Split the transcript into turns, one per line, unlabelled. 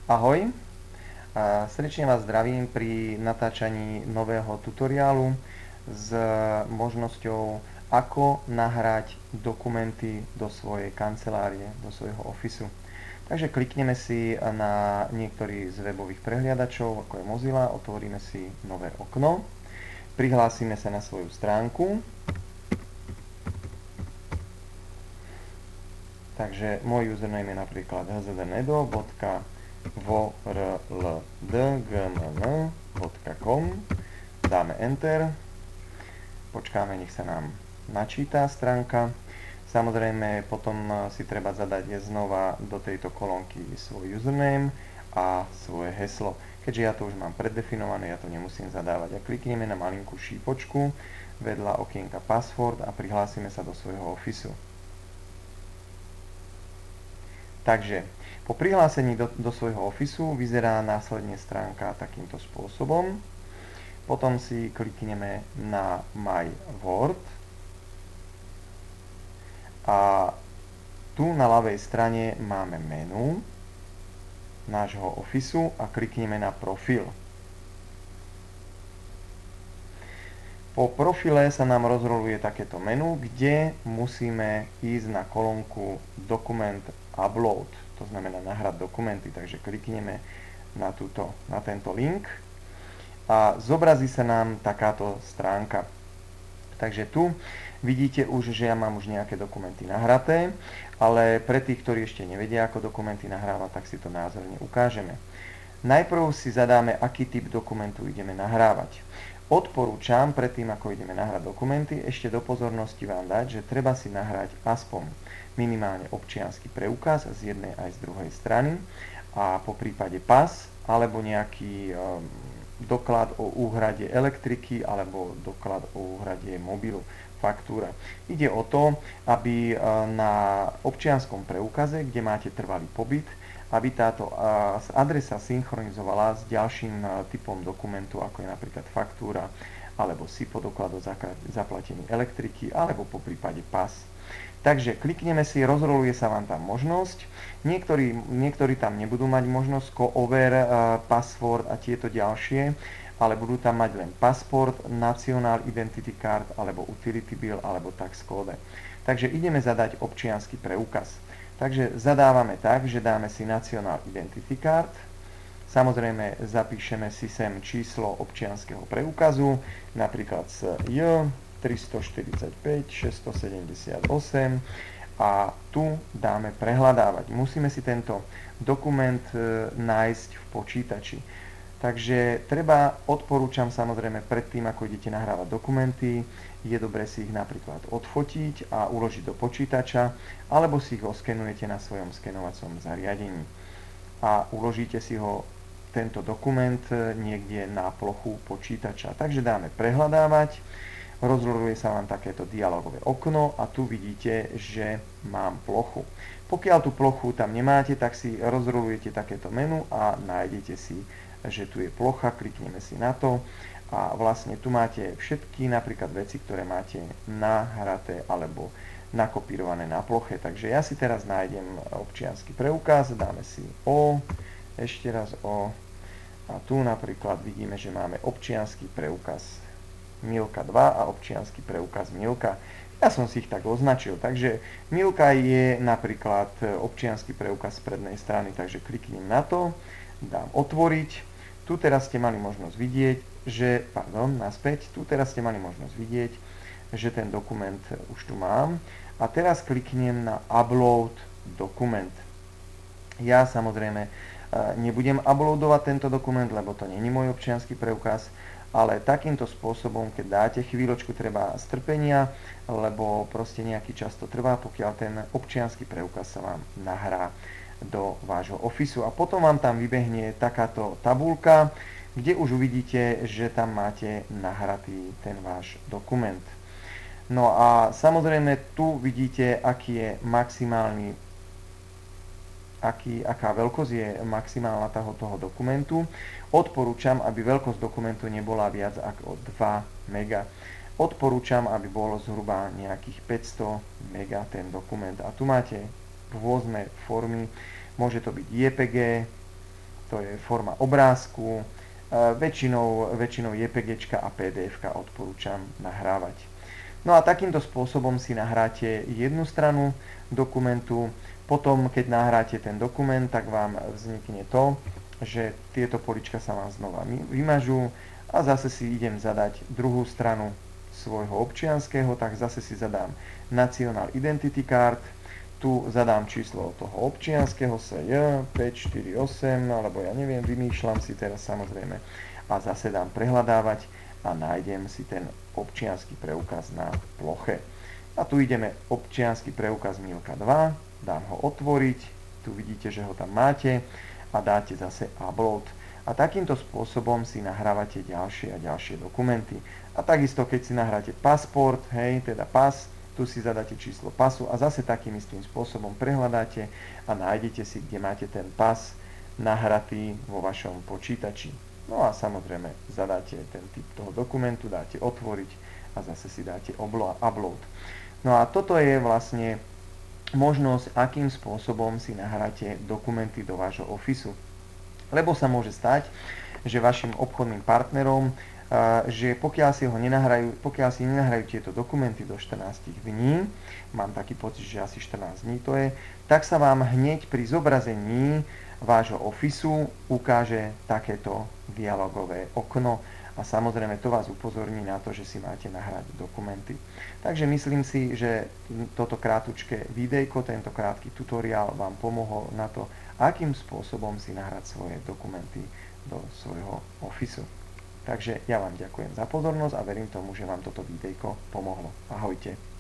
Ahoj, srdečne vás zdravím pri natáčaní nového tutoriálu s možnosťou, ako nahrať dokumenty do svojej kancelárie, do svojho ofisu. Takže klikneme si na niektorý z webových prehliadačov, ako je Mozilla, otvoríme si nové okno, prihlásime sa na svoju stránku. Takže môj username je napríklad hzdnedo.vorldgmn.com. Dáme Enter. Počkáme, nech sa nám načíta stránka. Samozrejme, potom si treba zadať znova do tejto kolónky svoj username a svoje heslo. Keďže ja to už mám preddefinované, ja to nemusím zadávať. A klikneme na malinkú šípočku vedľa okienka Password a prihlásime sa do svojho ofisu. Takže po prihlásení do svojho ofisu vyzerá následne stránka takýmto spôsobom. Potom si klikneme na My Word a tu na ľavej strane máme menu nášho ofisu a klikneme na Profil. Po profile sa nám rozroluje takéto menu, kde musíme ísť na kolónku Dokument Upload, to znamená nahrať dokumenty, takže klikneme na tento link a zobrazí sa nám takáto stránka. Takže tu vidíte už, že ja mám už nejaké dokumenty nahraté, ale pre tých, ktorí ešte nevedia, ako dokumenty nahrávať, tak si to názorne ukážeme. Najprv si zadáme, aký typ dokumentu ideme nahrávať. Odporúčam, predtým ako ideme nahrať dokumenty, ešte do pozornosti vám dať, že treba si nahrať aspoň minimálne občiansky preukaz z jednej aj z druhej strany a po prípade pas alebo nejaký doklad o úhrade elektriky alebo doklad o úhrade mobilu, faktúra. Ide o to, aby na občianskom preukaze, kde máte trvalý pobyt, aby táto adresa synchronizovala s ďalším typom dokumentu, ako je napríklad faktúra, alebo SIPO doklad o zaplatení elektriky, alebo po prípade pas. Takže klikneme si, rozroluje sa vám tam možnosť. Niektorí tam nebudú mať možnosť Cover, Password a tieto ďalšie, ale budú tam mať len Passport, National Identity Card, alebo Utility Bill, alebo Tax Code. Takže ideme zadať občiansky preukaz. Takže zadávame tak, že dáme si National Identity Card, samozrejme zapíšeme si sem číslo občianskeho preukazu, napríklad SJ 345 678 a tu dáme prehľadávať. Musíme si tento dokument nájsť v počítači. Takže odporúčam samozrejme predtým, ako idete nahrávať dokumenty, je dobre si ich napríklad odfotiť a uložiť do počítača, alebo si ich oskenujete na svojom skenovacom zariadení. A uložíte si tento dokument niekde na plochu počítača. Takže dáme prehľadávať, rozroluje sa vám takéto dialogové okno a tu vidíte, že mám plochu. Pokiaľ tú plochu tam nemáte, tak si rozrolujete takéto menu a nájdete si, že tu je plocha, klikneme si na to a vlastne tu máte všetky napríklad veci, ktoré máte nahraté alebo nakopírované na ploche. Takže ja si teraz nájdem občiansky preukaz, dáme si O, ešte raz O a tu napríklad vidíme, že máme občiansky preukaz Milka 2 a občiansky preukaz Milka. Ja som si ich tak označil, takže Milka je napríklad občiansky preukaz z prednej strany, takže kliknem na to, dám otvoriť. Tu teraz ste mali možnosť vidieť, že ten dokument už tu mám. A teraz kliknem na Upload dokument. Ja samozrejme nebudem uploadovať tento dokument, lebo to nie je môj občiansky preukaz, ale takýmto spôsobom, keď dáte chvíľočku, treba strpenia, lebo proste nejaký čas to trvá, pokiaľ ten občiansky preukaz sa vám nahrá do vášho ofisu. A potom vám tam vybehne takáto tabuľka, kde už uvidíte, že tam máte nahratý ten váš dokument. No a samozrejme tu vidíte, aká veľkosť je maximálna toho dokumentu. Odporúčam, aby veľkosť dokumentu nebola viac ako 2 MB. Odporúčam, aby bolo zhruba nejakých 500 MB ten dokument. A tu máte rôzne formy, môže to byť JPG, to je forma obrázku, väčšinou JPG a PDF odporúčam nahrávať. No a takýmto spôsobom si nahráte jednu stranu dokumentu, potom keď nahráte ten dokument, tak vám vznikne to, že tieto polička sa vám znova vymažú a zase si idem zadať druhú stranu svojho občianskeho, tak zase si zadám National Identity Card, tu zadám číslo toho občianskeho SJ 548, alebo ja neviem, vymýšľam si teraz samozrejme a zase dám prehľadávať a nájdem si ten občiansky preukaz na ploche. A tu ideme občiansky preukaz Milka 2, dám ho otvoriť, tu vidíte, že ho tam máte a dáte zase upload. A takýmto spôsobom si nahrávate ďalšie a ďalšie dokumenty. A takisto, keď si nahráte pasport, hej, teda pas, tu si zadáte číslo pasu a zase takým istým spôsobom prehľadáte a nájdete si, kde máte ten pas nahratý vo vašom počítači. No a samozrejme zadáte ten typ toho dokumentu, dáte otvoriť a zase si dáte upload. No a toto je vlastne možnosť, akým spôsobom si nahráte dokumenty do vášho Officeu. Lebo sa môže stať, že vašim obchodným partnerom, že pokiaľ si nenahrajú tieto dokumenty do 14 dní, mám taký pocit, že asi 14 dní to je, tak sa vám hneď pri zobrazení vášho Officeu ukáže takéto dialogové okno a samozrejme to vás upozorní na to, že si máte nahrať dokumenty. Takže myslím si, že toto krátučké videjko, tento krátky tutoriál vám pomohol na to, akým spôsobom si nahrať svoje dokumenty do svojho Officeu. Takže ja vám ďakujem za pozornosť a verím tomu, že vám toto videjko pomohlo. Ahojte.